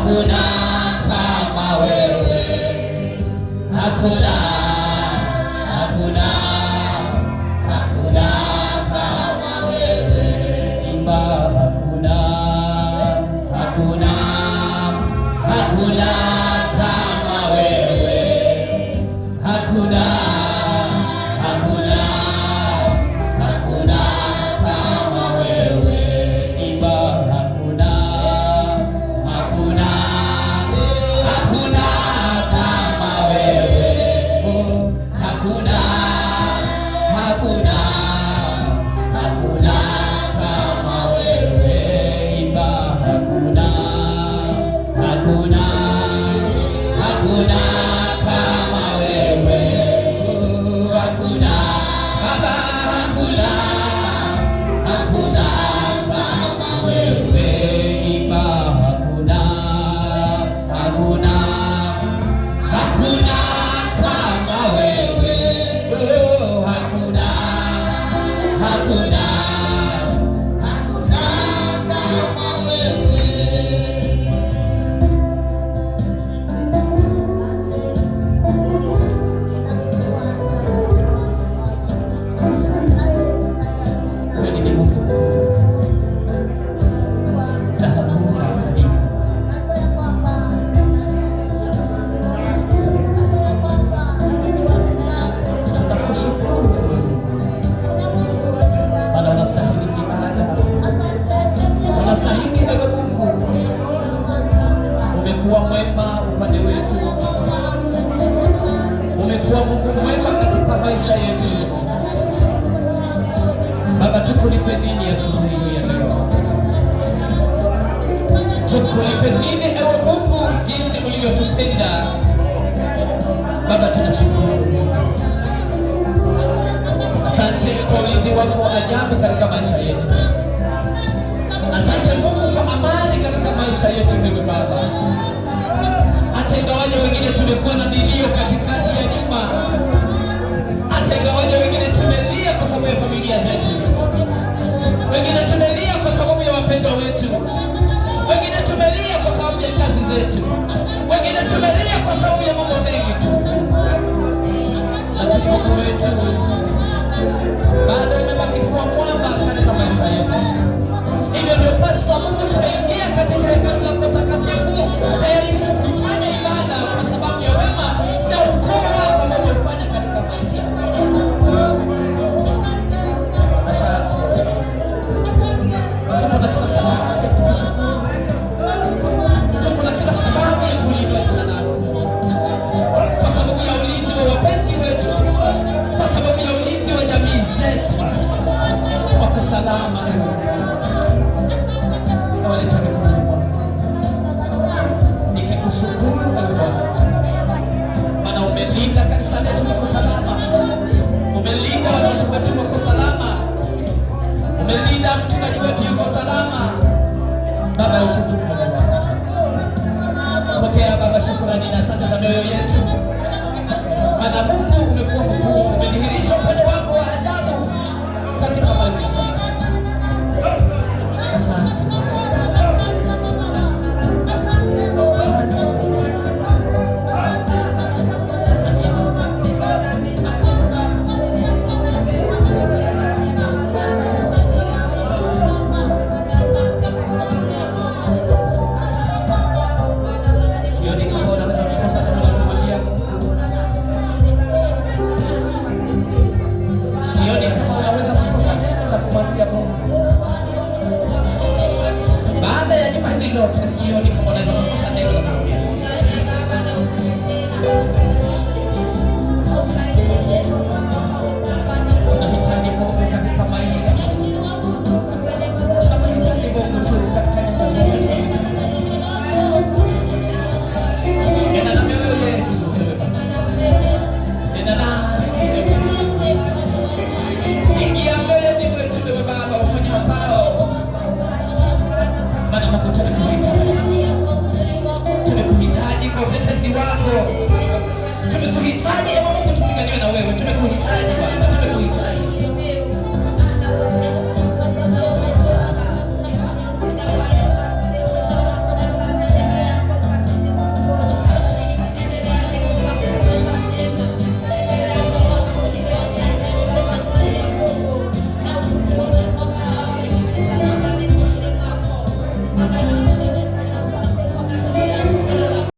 hakuna kama wewe, hakuna, hakuna, hakuna kama wewe. Imba hakuna, hakuna, hakuna kama wewe, hakuna, hakuna, hakuna kama wewe. Imba hakuna, hakuna, hakuna kama wewe, hakuna, hakuna, hakuna kama wewe. Imba hakuna, hakuna, hakuna kama wewe, hakuna, Baba, hakuna, hakuna kama wewe. Imba hakuna, hakuna, hakuna kama wewe, hakuna, hakuna, hakuna kama wewe. Wewe ni Mungu na hakuna karibu. Tunakushukuru wewe Mungu, maana unastahili ibada, unastahili wewe Mungu. Umekuwa mwema upande wetu, umekuwa Mungu mwema katika maisha yetu. Baba, tukulipe nini asubuhi hii ya leo? Tukulipe nini ewe Mungu, jinsi ulivyotupenda Baba, tunashukuru. Asante kwa ulinzi wako wa ajabu katika maisha yetu. Asante Mungu kwa amani katika maisha yetu wewe Baba. Hata ingawaje wengine tumekuwa na milio katikati ya nyumba, hata ingawaje wengine tumelia kwa sababu ya familia zetu, wengine tumelia kwa sababu ya wapendwa wetu, wengine tumelia kwa sababu ya kazi zetu, wengine tumelia kwa sababu ya mambo mengi tu, lakini Mungu wetu bado umebaki kuwa mwamba katika maisha yetu. Hivyo ndio basi Mungu, tunaingia katika hekalu lako takatifu tayari kufanya ibada kwa sababu ya wema na ukuu wako ambao umefanya katika maisha. Asante. Tuko na kila sababu ya kukushukuru, tuko na kila sababu ya kuliinua jina lako, kwa sababu ya ulinzi wa wapenzi wetu, kwa sababu ya ulinzi wa jamii zetu, kwa kusalama nikikushukuru ewe Bwana, maana umelinda kanisa letu kwa salama, umelinda watoto wetu kwa salama, umelinda mchungaji wetu yuko salama. Baba ya utukufu, pokea Baba shukrani na asante za mioyo yetu, maana Mungu umekuwa mkuu, umedhihirisha upendo wako wa ajabu katika maisha. Asante. Sioni kama unaweza kukosa neno la kumwambia Mungu. Sioni kama unaweza kukosa neno la kumwambia Mungu. Baada ya juma hili lote, sioni kama unaweza kukosa neno la kumwambia Mungu. Tunahitaji Mungu katika maisha. Tunahitaji Mungu tu katika nyumba zetu. Nenda na mioyo yetu wewe Baba. Nenda nasi wewe. Ingia mioyoni mwetu wewe Baba, ufanye makao. Maana Mungu tumekuhitaji kwa utetezi wako. Tumekuhitaji Mungu, tupiganiwe na wewe. Tumekuhitaji Baba.